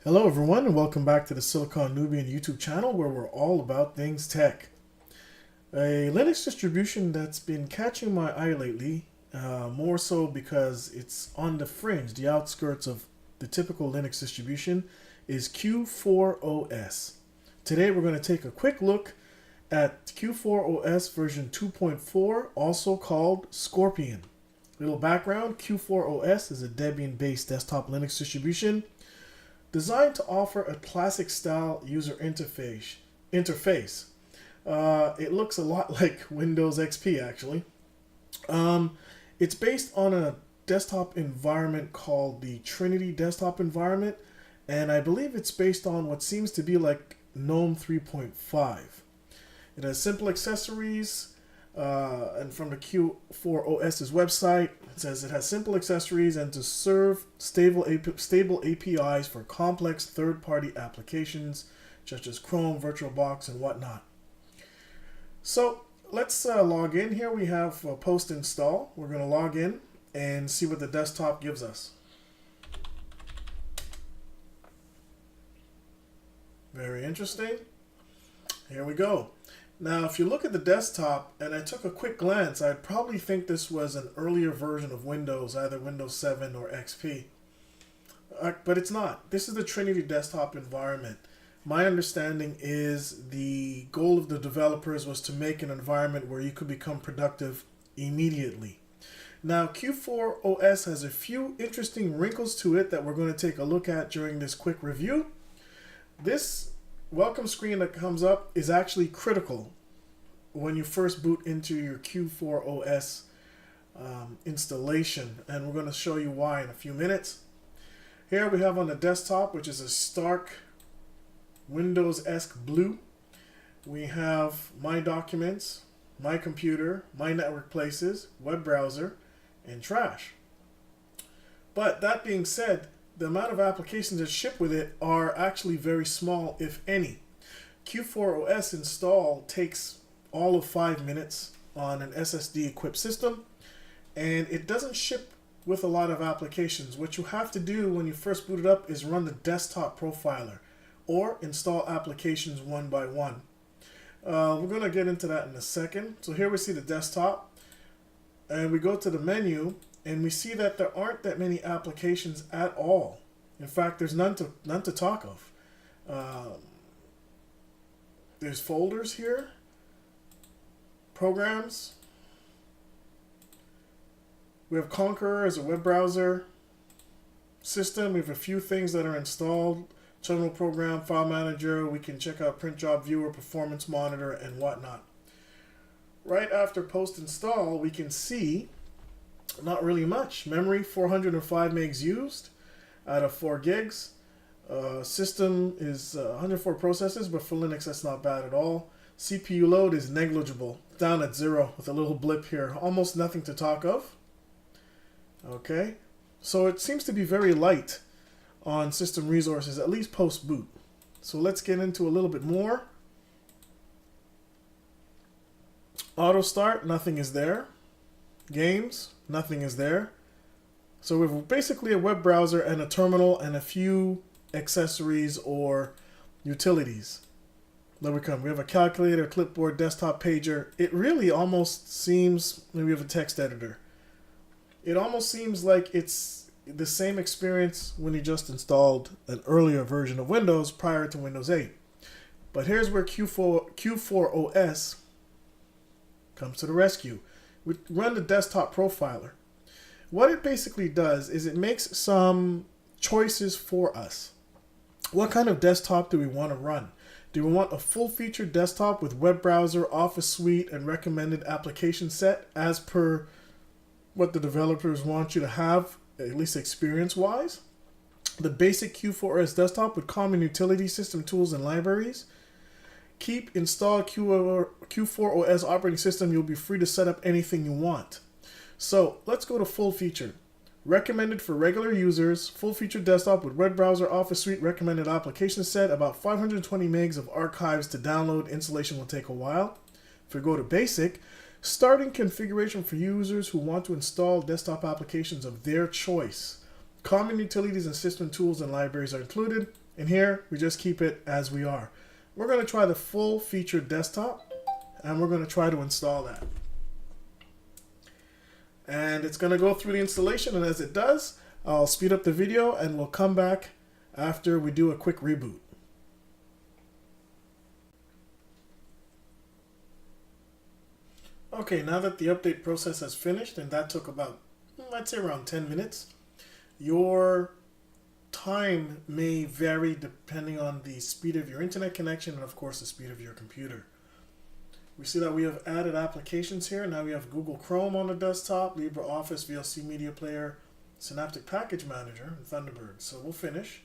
Hello everyone and welcome back to the Silicon Nubian YouTube channel where we're all about things tech. A Linux distribution that's been catching my eye lately, more so because it's on the fringe, the outskirts of the typical Linux distribution, is Q4OS. Today we're going to take a quick look at Q4OS version 2.4, also called Scorpion. Little background, Q4OS is a Debian-based desktop Linux distribution designed to offer a classic style user interface. It looks a lot like Windows XP actually. It's based on a desktop environment called the Trinity Desktop environment, and I believe it's based on what seems to be like GNOME 3.5. It has simple accessories, and from the Q4OS's website, it says it has simple accessories and to serve stable APIs for complex third-party applications such as Chrome, VirtualBox, and whatnot. So let's log in. Here we have post install. We're going to log in and see what the desktop gives us. Very interesting. Here we go. Now, if you look at the desktop, and I took a quick glance, I'd probably think this was an earlier version of Windows, either Windows 7 or XP. But it's not. This is the Trinity Desktop environment. My understanding is the goal of the developers was to make an environment where you could become productive immediately. Now, Q4OS has a few interesting wrinkles to it that we're going to take a look at during this quick review. This welcome screen that comes up is actually critical when you first boot into your Q4OS installation, and we're going to show you why in a few minutes. Here we have on the desktop, which is a stark Windows-esque blue, we have My Documents, My Computer, My Network Places, Web Browser, and Trash. But that being said, the amount of applications that ship with it are actually very small, if any. Q4OS install takes all of 5 minutes on an SSD equipped system, and it doesn't ship with a lot of applications. What you have to do when you first boot it up is run the desktop profiler or install applications one by one. We're going to get into that in a second. So here we see the desktop, and we go to the menu, and we see that there aren't that many applications at all. In fact, there's none to talk of. There's folders here, programs. We have Conqueror as a web browser system. We have a few things that are installed. Terminal program, file manager. We can check out print job viewer, performance monitor, and whatnot. Right after post install, we can see not really much. Memory, 405 megs used out of 4 gigs. System is 104 processors, but for Linux that's not bad at all. CPU load is negligible, down at 0 with a little blip here. Almost nothing to talk of. Okay, so it seems to be very light on system resources, at least post boot. So let's get into a little bit more. Auto start, nothing is there. Games, nothing is there. So we have basically a web browser and a terminal and a few accessories or utilities. There we come. We have a calculator, clipboard, desktop pager. It really almost seems, and we have a text editor. It almost seems like it's the same experience when you just installed an earlier version of Windows prior to Windows 8. But here's where Q4OS comes to the rescue. We run the desktop profiler. What it basically does is it makes some choices for us. What kind of desktop do we want to run? Do we want a full-featured desktop with web browser, Office suite, and recommended application set as per what the developers want you to have, at least experience-wise? The basic Q4OS desktop with common utility system tools and libraries. Keep installed Q4OS operating system. You'll be free to set up anything you want. So let's go to full feature. Recommended for regular users, full feature desktop with web browser, Office suite, recommended application set, about 520 megs of archives to download. Installation will take a while. If we go to basic, starting configuration for users who want to install desktop applications of their choice. Common utilities and system tools and libraries are included. And here, we just keep it as we are. We're going to try the full-featured desktop, and we're going to try to install that. And it's going to go through the installation, and as it does, I'll speed up the video, and we'll come back after we do a quick reboot. Okay, now that the update process has finished, and that took about, I'd say around 10 minutes, your time may vary depending on the speed of your internet connection and of course the speed of your computer. We see that we have added applications here. Now we have Google Chrome on the desktop, LibreOffice, VLC Media Player, Synaptic Package Manager, and Thunderbird. So we'll finish.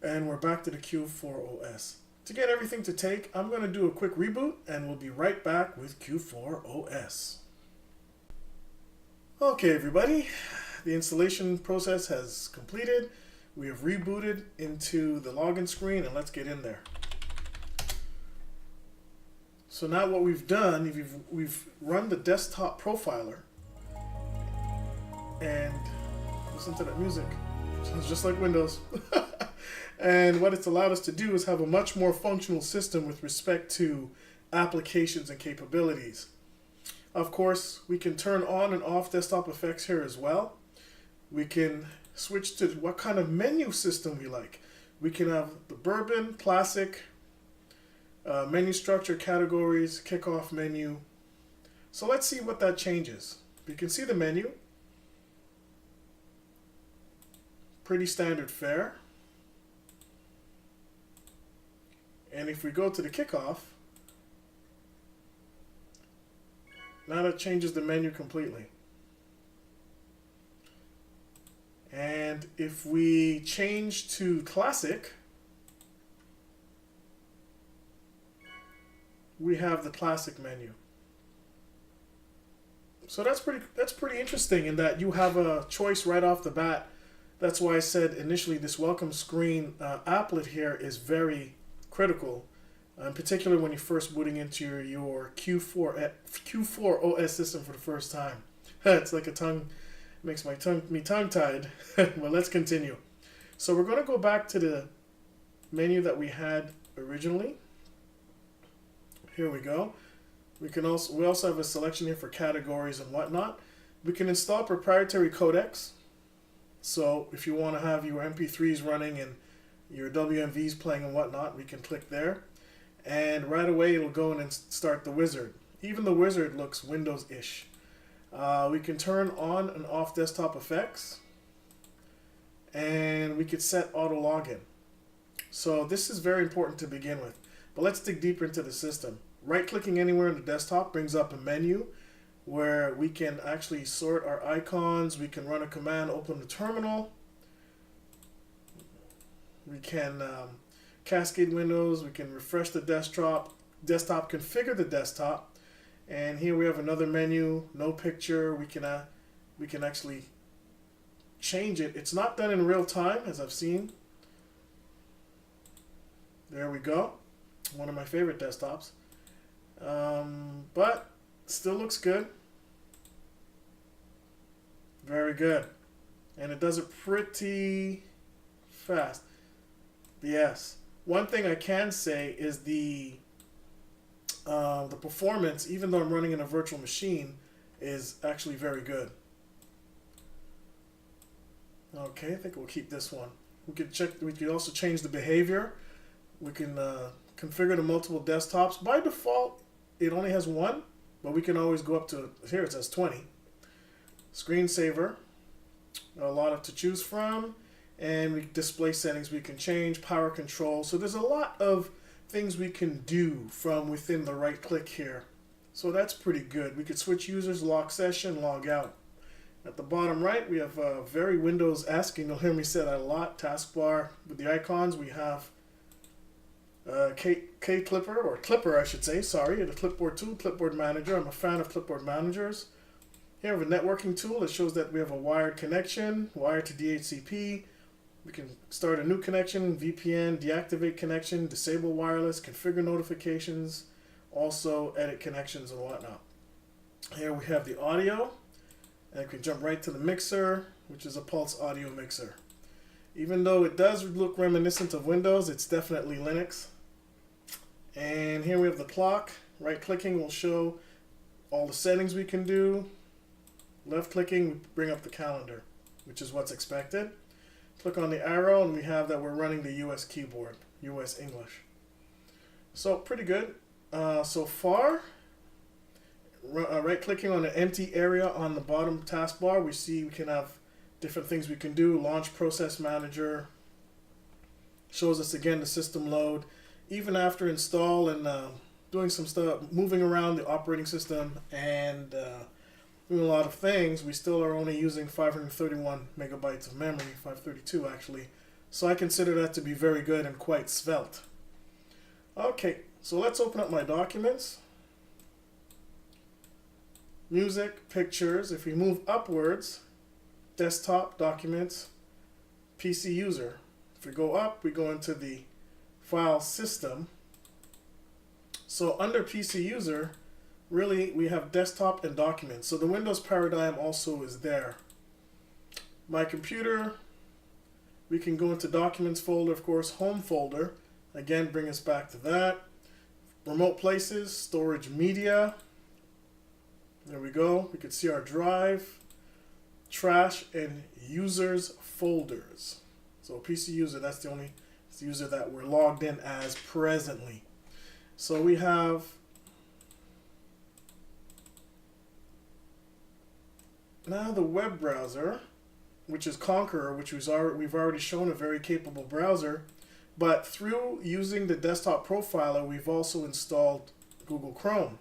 And we're back to the Q4OS. To get everything to take, I'm going to do a quick reboot and we'll be right back with Q4OS. Okay everybody, the installation process has completed. We have rebooted into the login screen and let's get in there. So now what we've done, we've run the desktop profiler and listen to that music. Sounds just like Windows. And what it's allowed us to do is have a much more functional system with respect to applications and capabilities. Of course, we can turn on and off desktop effects here as well. We can switch to what kind of menu system we like. We can have the bourbon, classic, menu structure, categories, kickoff menu. So let's see what that changes. We can see the menu. Pretty standard fare. And if we go to the kickoff, now that changes the menu completely. And if we change to classic, we have the classic menu. So that's pretty interesting in that you have a choice right off the bat. That's why I said initially this welcome screen applet here is very critical, in particular when you're first booting into your Q4OS system for the first time. It's like a tongue. Makes me tongue-tied. Well, let's continue. So we're going to go back to the menu that we had originally. Here we go. We also have a selection here for categories and whatnot. We can install proprietary codecs. So if you want to have your MP3s running and your WMVs playing and whatnot, we can click there. And right away it'll go in and start the wizard. Even the wizard looks Windows-ish. We can turn on and off desktop effects, and we could set auto login. So this is very important to begin with, but let's dig deeper into the system. Right clicking anywhere in the desktop brings up a menu where we can actually sort our icons. We can run a command, open the terminal. We can cascade windows. We can refresh the desktop, configure the desktop. And here we have another menu, no picture. We can actually change it. It's not done in real time, as I've seen. There we go. One of my favorite desktops. But still looks good. Very good. And it does it pretty fast. Yes. One thing I can say is the performance, even though I'm running in a virtual machine, is actually very good. Okay, I think we'll keep this one. We could also change the behavior. We can configure the multiple desktops. By default, it only has one, but we can always go up to, here it says 20. Screensaver, a lot to choose from, and display settings we can change, power control. So there's a lot of things we can do from within the right click here. So that's pretty good. We could switch users, lock session, log out. At the bottom right, we have very Windows-esque, and you'll hear me say that a lot. Taskbar with the icons. We have Clipper, or Clipper I should say, sorry, the Clipboard tool, Clipboard Manager. I'm a fan of Clipboard Managers. Here we have a networking tool that shows that we have a wired connection, wired to DHCP. We can start a new connection, VPN, deactivate connection, disable wireless, configure notifications, also edit connections and whatnot. Here we have the audio, and we can jump right to the mixer, which is a pulse audio mixer. Even though it does look reminiscent of Windows, it's definitely Linux. And here we have the clock. Right clicking will show all the settings we can do. Left clicking will bring up the calendar, which is what's expected. Click on the arrow and we have that we're running the US keyboard, US English. So pretty good so far. Right clicking on the empty area on the bottom taskbar, we see we can have different things we can do. Launch Process Manager shows us again the system load. Even after install and doing some stuff, moving around the operating system and doing a lot of things, we still are only using 531 megabytes of memory, 532 actually. So I consider that to be very good and quite svelte. Okay, so let's open up my documents. Music, pictures. If we move upwards, desktop, documents, PC user. If we go up, we go into the file system. So under PC user, really we have desktop and documents. So the Windows paradigm also is there. My computer, we can go into documents folder, of course, home folder. Again, bring us back to that. Remote places, storage media. There we go. We could see our drive, trash, and users folders. So PC user, that's the only user that we're logged in as presently. So we have now the web browser, which is Conqueror, which we've already shown a very capable browser. But through using the desktop profiler, we've also installed Google Chrome.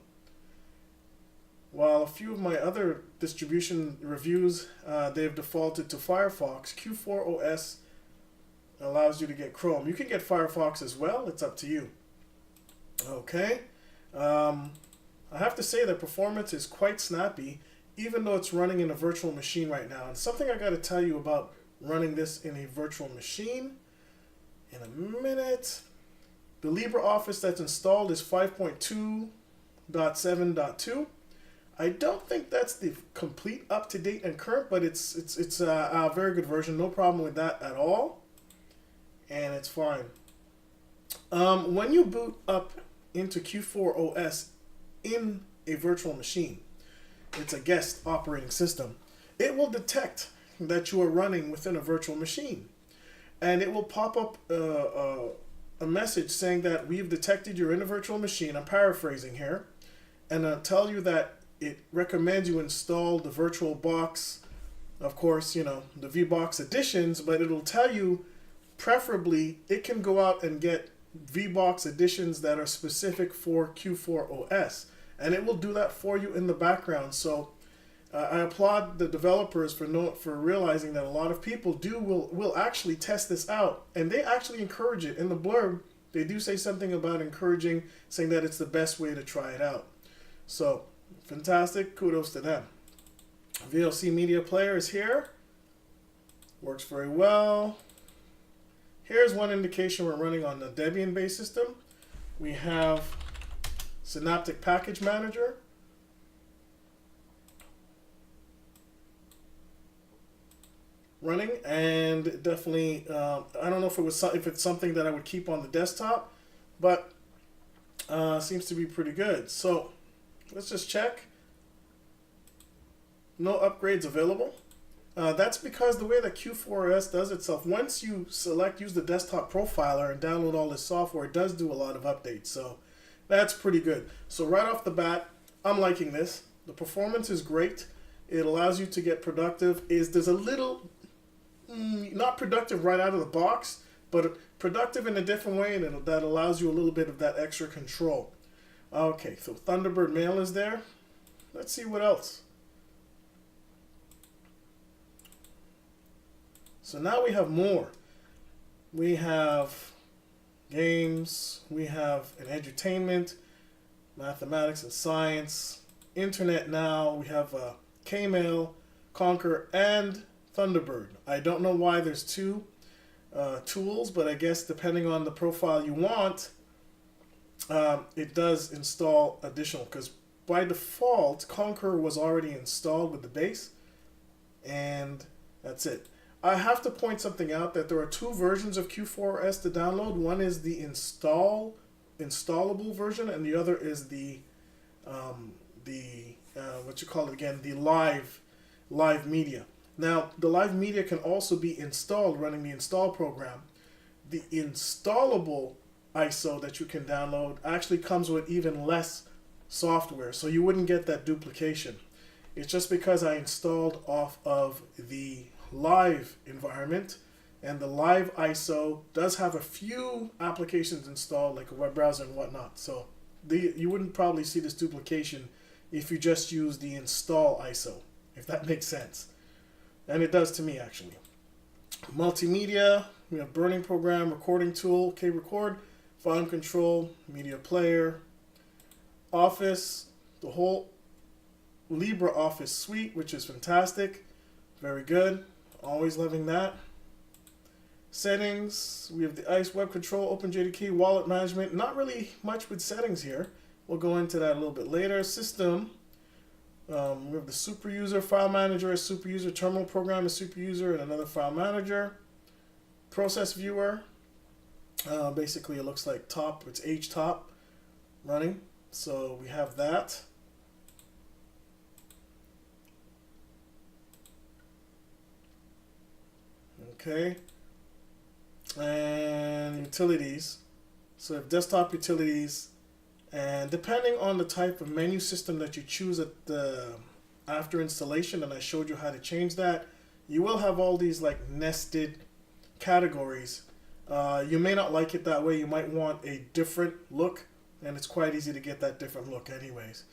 While a few of my other distribution reviews, they've defaulted to Firefox, Q4OS allows you to get Chrome. You can get Firefox as well. It's up to you. Okay. I have to say the performance is quite snappy, even though it's running in a virtual machine right now. And something I got to tell you about running this in a virtual machine in a minute. The LibreOffice that's installed is 5.2.7.2. I don't think that's the complete up-to-date and current, but it's a very good version. No problem with that at all. And it's fine. When you boot up into Q4OS in a virtual machine, it's a guest operating system, it will detect that you are running within a virtual machine. And it will pop up a message saying that we've detected you're in a virtual machine. I'm paraphrasing here. And tell you that it recommends you install the VirtualBox, of course, you know, the VBox editions, but it'll tell you preferably it can go out and get VBox editions that are specific for Q4OS. And it will do that for you in the background. So I applaud the developers for realizing that a lot of people will actually test this out. And they actually encourage it. In the blurb, they do say something about encouraging, saying that it's the best way to try it out. So fantastic. Kudos to them. VLC Media Player is here. Works very well. Here's one indication we're running on the Debian-based system. We have Synaptic Package Manager. Running, and definitely, I don't know if it's something that I would keep on the desktop, but seems to be pretty good. So let's just check. No upgrades available. That's because the way that Q4OS does itself, once you use the desktop profiler and download all this software, it does do a lot of updates. So that's pretty good. So right off the bat, I'm liking this. The performance is great. It allows you to get productive. There's a little, not productive right out of the box, but productive in a different way, and that allows you a little bit of that extra control. Okay, so Thunderbird Mail is there. Let's see what else. So now we have more. We have games, we have an edutainment, mathematics and science, internet now, we have Kmail, Conquer, and Thunderbird. I don't know why there's two tools, but I guess depending on the profile you want, it does install additional, because by default, Conquer was already installed with the base, and that's it. I have to point something out that there are two versions of Q4OS to download. One is the installable version, and the other is the what you call it again, the live media. Now, the live media can also be installed running the install program. The installable ISO that you can download actually comes with even less software, so you wouldn't get that duplication. It's just because I installed off of the live environment, and the live ISO does have a few applications installed, like a web browser and whatnot. So you wouldn't probably see this duplication if you just use the install ISO, if that makes sense. And it does to me, actually. Multimedia, we have burning program, recording tool, okay, record, volume control, media player, Office, the whole LibreOffice suite, which is fantastic, very good, always loving that. Settings, we have the ICE web control, OpenJDK, wallet management, not really much with settings here. We'll go into that a little bit later. System, we have the super user, file manager as super user, terminal program as super user, and another file manager. Process viewer, basically it looks like top, it's htop running. So we have that. Okay. And utilities. So we have desktop utilities. And depending on the type of menu system that you choose at the after installation, and I showed you how to change that, you will have all these like nested categories. You may not like it that way. You might want a different look, and it's quite easy to get that different look anyways.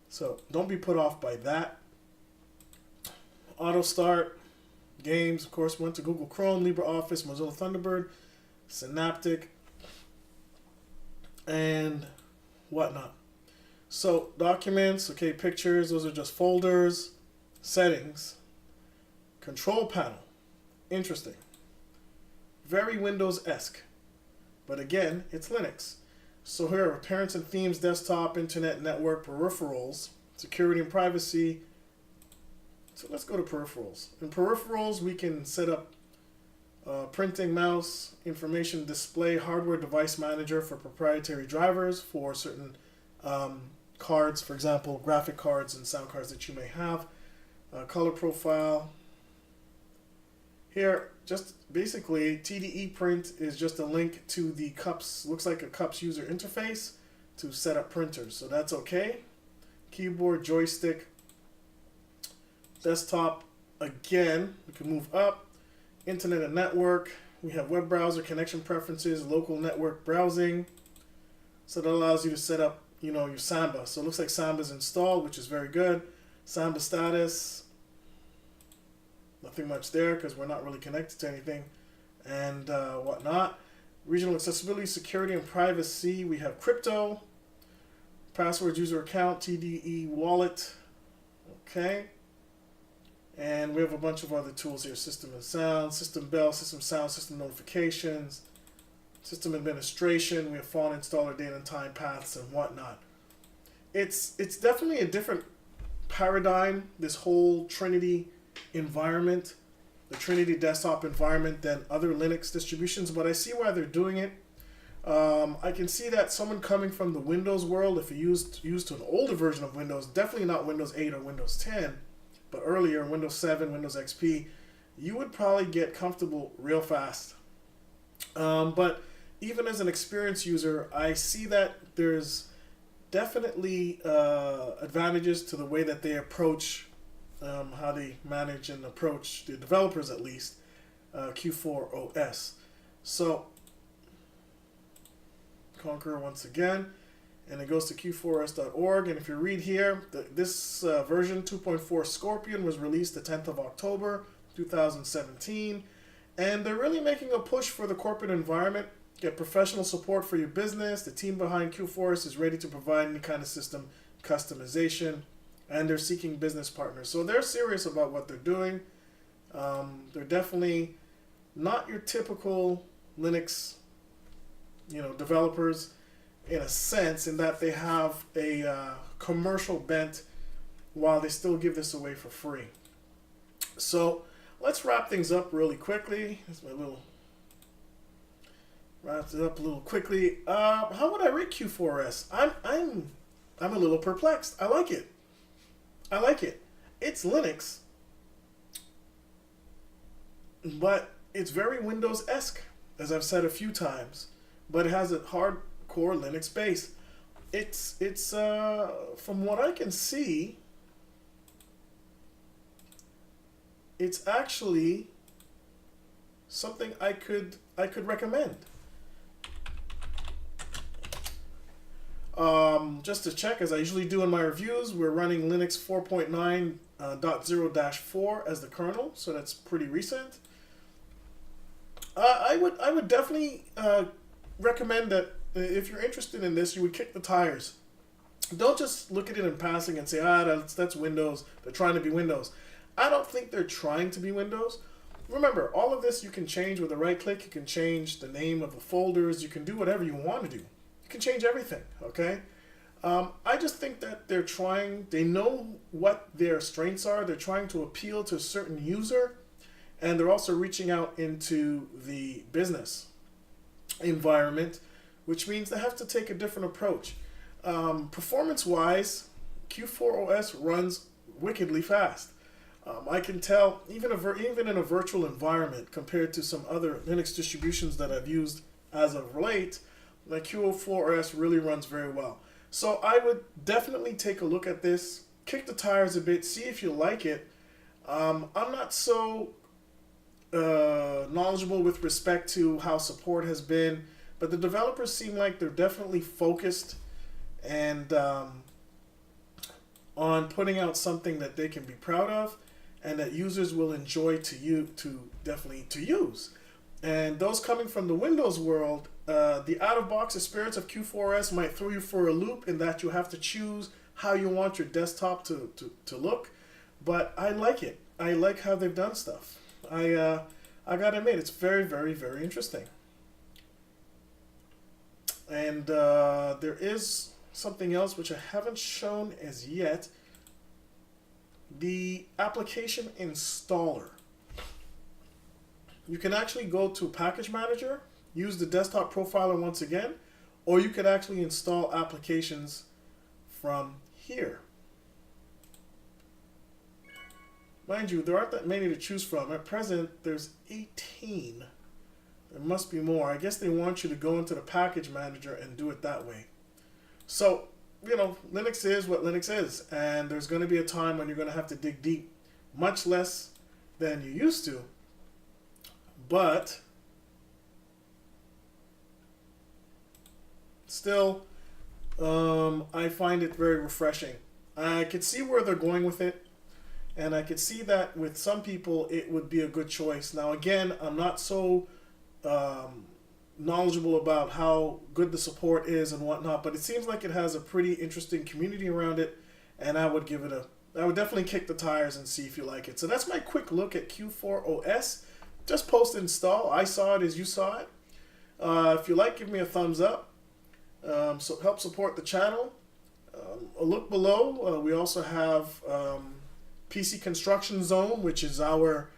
So don't be put off by that. Auto start, games, of course, went to Google Chrome, LibreOffice, Mozilla Thunderbird, Synaptic, and whatnot. So documents, okay, pictures, those are just folders. Settings, control panel, interesting, very Windows-esque, but again, it's Linux. So here are appearance and themes, desktop, internet, network, peripherals, security and privacy. So let's go to peripherals. In peripherals, we can set up printing, mouse, information display, hardware device manager for proprietary drivers for certain cards, for example, graphic cards and sound cards that you may have. Color profile. Here, just basically, TDE print is just a link to the CUPS, looks like a CUPS user interface to set up printers, so that's okay. Keyboard, joystick, desktop, again, we can move up. Internet and network, we have web browser, connection preferences, local network browsing. So that allows you to set up, you know, your Samba. So it looks like Samba's installed, which is very good. Samba status, nothing much there because we're not really connected to anything and whatnot. Regional accessibility, security, and privacy. We have crypto, password, user account, TDE wallet. Okay. And we have a bunch of other tools here. System and sound, system bell, system sound, system notifications, system administration. We have font installer, date and time paths, and whatnot. It's definitely a different paradigm, this whole Trinity environment, the Trinity Desktop environment, than other Linux distributions, but I see why they're doing it. I can see that someone coming from the Windows world, if you used to an older version of Windows, definitely not Windows 8 or Windows 10, but earlier, Windows 7, Windows XP, you would probably get comfortable real fast. But even as an experienced user, I see that there's definitely advantages to the way that they approach, how they manage and approach, the developers at least, Q4OS. So, Conquer once again. And it goes to Q4OS.org. And if you read here, this version 2.4 Scorpion was released the 10th of October, 2017. And they're really making a push for the corporate environment. Get professional support for your business. The team behind Q4OS is ready to provide any kind of system customization. And they're seeking business partners. So they're serious about what they're doing. They're definitely not your typical Linux, developers, in a sense, in that they have a commercial bent while they still give this away for free. So let's wrap things up really quickly. That's my little wraps it up a little quickly. How would I rate Q4OS? I'm a little perplexed. I like it. I like it. It's Linux, but it's very Windows-esque, as I've said a few times. But it has a hardcore Linux base. It's from what I can see, it's actually something I could recommend. Just to check, as I usually do in my reviews, we're running Linux 4.9.0-4 as the kernel, so that's pretty recent. I would definitely recommend that if you're interested in this, you would kick the tires. Don't just look at it in passing and say, that's Windows. They're trying to be Windows. I don't think they're trying to be Windows. Remember, all of this you can change with a right click. You can change the name of the folders. You can do whatever you want to do. You can change everything, okay? I just think that they know what their strengths are. They're trying to appeal to a certain user, and they're also reaching out into the business environment, which means they have to take a different approach. Performance-wise, Q4OS runs wickedly fast. I can tell, even in a virtual environment, compared to some other Linux distributions that I've used as of late, the Q4OS really runs very well. So I would definitely take a look at this, kick the tires a bit, see if you like it. I'm not so knowledgeable with respect to how support has been, but the developers seem like they're definitely focused and on putting out something that they can be proud of and that users will enjoy to use. And those coming from the Windows world, the out-of-box experience of Q4OS might throw you for a loop in that you have to choose how you want your desktop to look. But I like it. I like how they've done stuff. I gotta admit, it's very, very, very interesting. And there is something else which I haven't shown as yet. The application installer. You can actually go to Package Manager, use the desktop profiler once again, or you could actually install applications from here. Mind you, there aren't that many to choose from. At present, there's 18. There must be more. I guess they want you to go into the Package Manager and do it that way. So, Linux is what Linux is, and there's going to be a time when you're going to have to dig deep, much less than you used to. But still, I find it very refreshing. I could see where they're going with it, and I could see that with some people it would be a good choice. Now again, I'm not so knowledgeable about how good the support is and whatnot, but it seems like it has a pretty interesting community around it, and I would definitely kick the tires and see if you like it. So that's my quick look at Q4OS. Just post install. I saw it as you saw it. If you like, give me a thumbs up. So help support the channel. A look below. We also have PC Construction Zone, which is our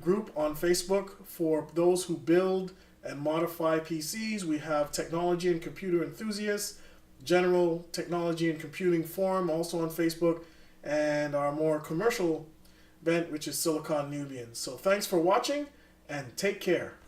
group on Facebook for those who build and modify PCs. We have Technology and Computer Enthusiasts, General Technology and Computing Forum, also on Facebook, and our more commercial bent, which is Silicon Nubian. So thanks for watching, and take care.